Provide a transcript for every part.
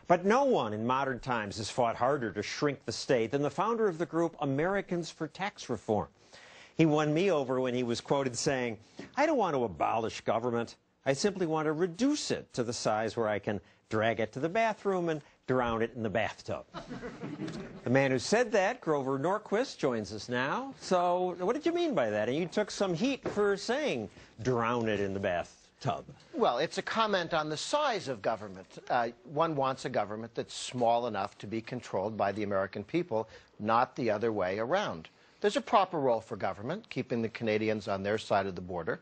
But no one in modern times has fought harder to shrink the state than the founder of the group Americans for Tax Reform. He won me over when he was quoted saying, "I don't want to abolish government. I simply want to reduce it to the size where I can drag it to the bathroom and drown it in the bathtub." The man who said that, Grover Norquist, joins us now. So what did you mean by that? And you took some heat for saying drown it in the bathtub. Well, it's a comment on the size of government. One wants a government that's small enough to be controlled by the American people, not the other way around. There's a proper role for government, keeping the Canadians on their side of the border,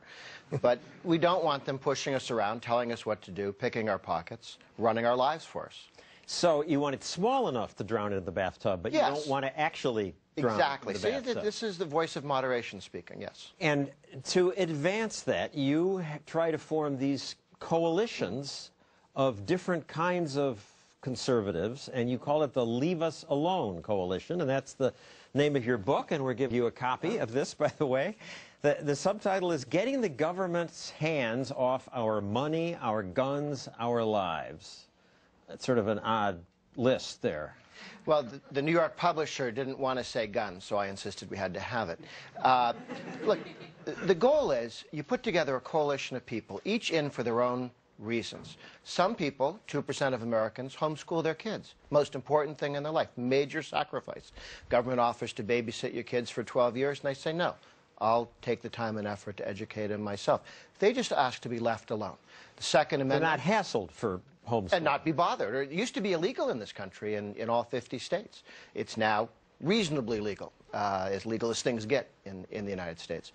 but we don't want them pushing us around, telling us what to do, picking our pockets, running our lives for us. So you want it small enough to drown it in the bathtub, but yes. You don't want to actually drown exactly. it in the bathtub. See, this is the voice of moderation speaking, yes. And to advance that, you try to form these coalitions of different kinds of conservatives, and you call it the Leave Us Alone Coalition, and that's the name of your book, and we're giving you a copy of this, by the way. The subtitle is Getting the Government's Hands Off Our Money, Our Guns, Our Lives. That's sort of an odd list there. Well, the New York publisher didn't want to say guns, so I insisted we had to have it. Look, the goal is you put together a coalition of people, each in for their own reasons. Some people, 2% of Americans, homeschool their kids. Most important thing in their life, major sacrifice. Government offers to babysit your kids for 12 years, and they say, no, I'll take the time and effort to educate them myself. They just ask to be left alone. The Second Amendment... They're not hassled for homeschooling. And not be bothered. It used to be illegal in this country in all 50 states. It's now reasonably legal as things get in the United States.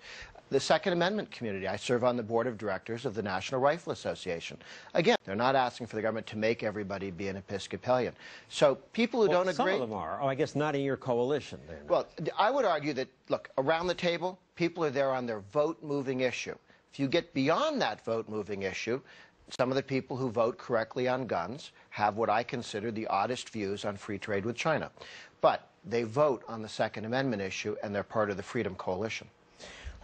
The Second Amendment community, I serve on the board of directors of the National Rifle Association. Again, they're not asking for the government to make everybody be an Episcopalian. So people who don't agree... Some of them are. Oh, I guess not in your coalition. Well, I would argue that, look, around the table, people are there on their vote-moving issue. If you get beyond that vote-moving issue, some of the people who vote correctly on guns have what I consider the oddest views on free trade with China. But they vote on the Second Amendment issue, and they're part of the Freedom Coalition.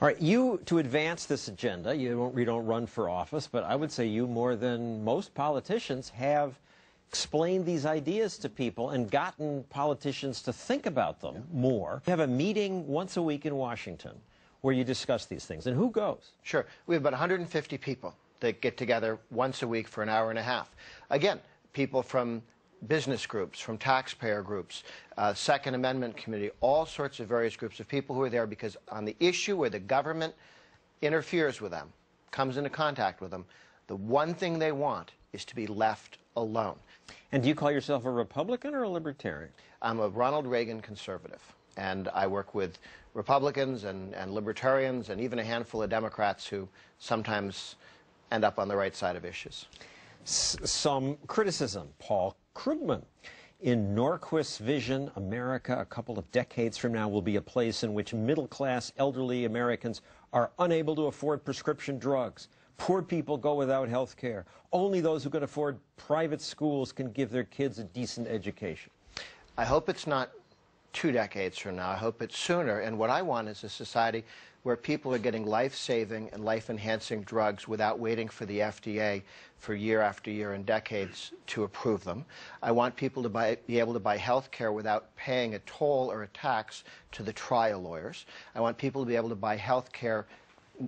All right, you, to advance this agenda, you don't run for office, but I would say you, more than most politicians, have explained these ideas to people and gotten politicians to think about them more. You have a meeting once a week in Washington where you discuss these things. And who goes? Sure. We have about 150 people that get together once a week for an hour and a half. Again, people from business groups, from taxpayer groups, Second Amendment community, all sorts of various groups of people who are there because on the issue where the government interferes with them, comes into contact with them, the one thing they want is to be left alone. And do you call yourself a Republican or a Libertarian? I'm a Ronald Reagan conservative, and I work with Republicans and Libertarians and even a handful of Democrats who sometimes end up on the right side of issues. Some criticism. Paul Krugman. In Norquist's vision, America a couple of decades from now will be a place in which middle-class elderly Americans are unable to afford prescription drugs. Poor people go without health care. Only those who can afford private schools can give their kids a decent education. I hope it's not 2 decades from now. I hope it's sooner. And what I want is a society where people are getting life-saving and life-enhancing drugs without waiting for the FDA for year after year and decades to approve them. I want people to be able to buy health care without paying a toll or a tax to the trial lawyers. I want people to be able to buy health care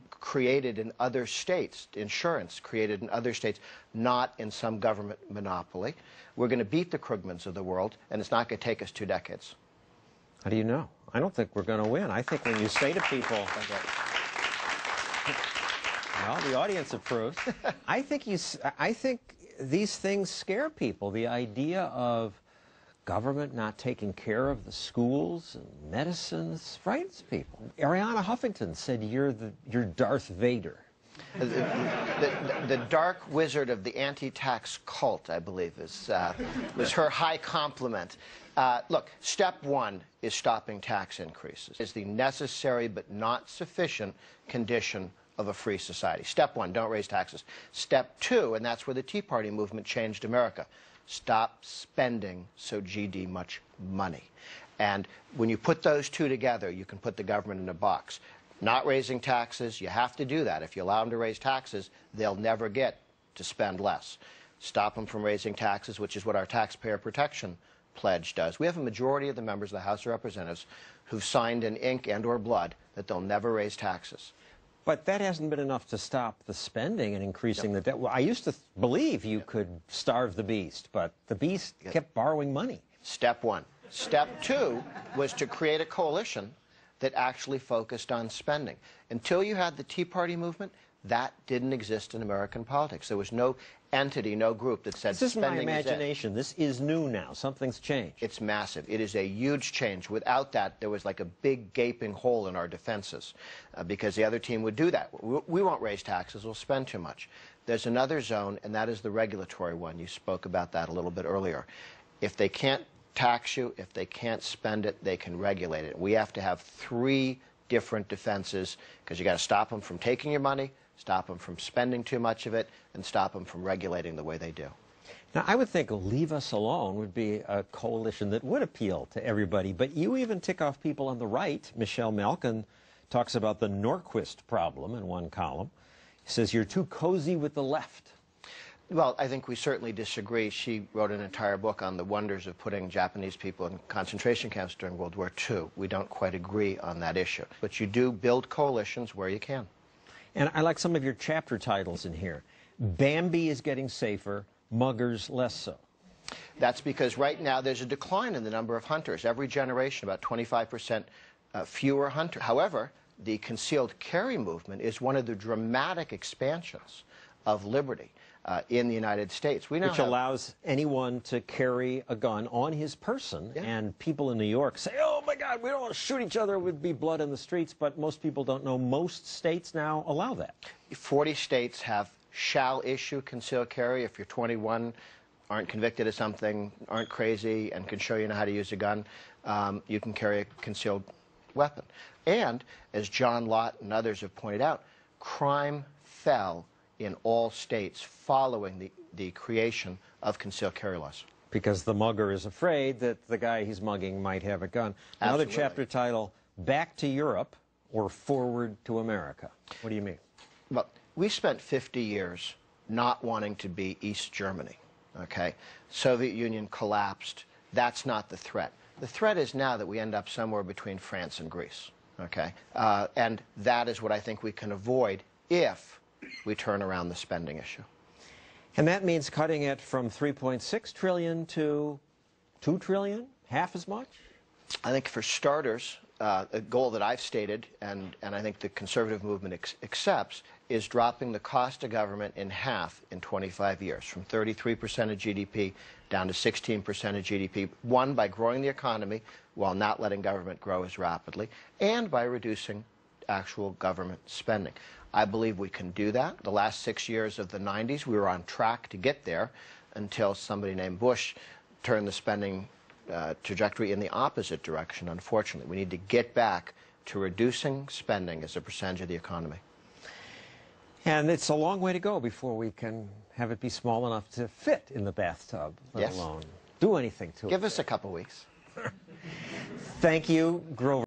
created in other states, insurance created in other states, not in some government monopoly. We're going to beat the Krugmans of the world, and it's not going to take us 2 decades. How do you know? I don't think we're going to win. I think when you say to people, well, the audience approves. I think these things scare people. The idea of government not taking care of the schools and medicines frightens people. Arianna Huffington said you're Darth Vader. The dark wizard of the anti-tax cult, I believe, was her high compliment. Look, step 1 is stopping tax increases. It's the necessary but not sufficient condition of a free society. Step 1, don't raise taxes. Step 2, and that's where the Tea Party movement changed America, stop spending so GD much money. And when you put those two together, you can put the government in a box. Not raising taxes, you have to do that. If you allow them to raise taxes, they'll never get to spend less. stop them from raising taxes, which is what our taxpayer protection pledge does. We have a majority of the members of the House of Representatives who've signed in ink and or blood that they'll never raise taxes. But that hasn't been enough to stop the spending and increasing the debt. Well, I used to believe you could starve the beast, but the beast kept borrowing money. Step one. Step two was to create a coalition that actually focused on spending. Until you had the Tea Party movement, that didn't exist in American politics. There was no entity, no group that said this is my spending imagination. This is new now. Something's changed. It's massive. It is a huge change. Without that, there was like a big gaping hole in our defenses because the other team would do that. We won't raise taxes. We'll spend too much. There's another zone, and that is the regulatory one. You spoke about that a little bit earlier. If they can't tax you, if they can't spend it, they can regulate it. We have to have three different defenses because you got to stop them from taking your money, stop them from spending too much of it, and stop them from regulating the way they do. Now, I would think Leave Us Alone would be a coalition that would appeal to everybody, but you even tick off people on the right. Michelle Malkin talks about the Norquist problem in one column. He says you're too cozy with the left. Well, I think we certainly disagree. She wrote an entire book on the wonders of putting Japanese people in concentration camps during World War II. We don't quite agree on that issue. But you do build coalitions where you can. And I like some of your chapter titles in here. Bambi is getting safer, muggers less so. That's because right now there's a decline in the number of hunters. Every generation, about 25% fewer hunters. However, the concealed carry movement is one of the dramatic expansions of liberty in the United States. Which allows anyone to carry a gun on his person, and people in New York say, oh my God, we don't want to shoot each other, would be blood in the streets, but most people don't know most states now allow that. 40 states have shall issue concealed carry. If you're 21, aren't convicted of something, aren't crazy, and can show you how to use a gun, you can carry a concealed weapon. And, as John Lott and others have pointed out, crime fell in all states following the creation of concealed carry laws. Because the mugger is afraid that the guy he's mugging might have a gun. Another chapter title, Back to Europe or Forward to America. What do you mean? Well, we spent 50 years not wanting to be East Germany, okay? Soviet Union collapsed. That's not the threat. The threat is now that we end up somewhere between France and Greece, okay? And that is what I think we can avoid if we turn around the spending issue. And that means cutting it from $3.6 trillion to $2 trillion, half as much? I think for starters, a goal that I've stated, and I think the conservative movement accepts, is dropping the cost of government in half in 25 years, from 33% of GDP down to 16% of GDP, one, by growing the economy while not letting government grow as rapidly, and by reducing actual government spending. I believe we can do that. The last 6 years of the 90s, we were on track to get there until somebody named Bush turned the spending trajectory in the opposite direction, unfortunately. We need to get back to reducing spending as a percentage of the economy. And it's a long way to go before we can have it be small enough to fit in the bathtub, let alone do anything to it. Give us a couple weeks. Thank you, Grover.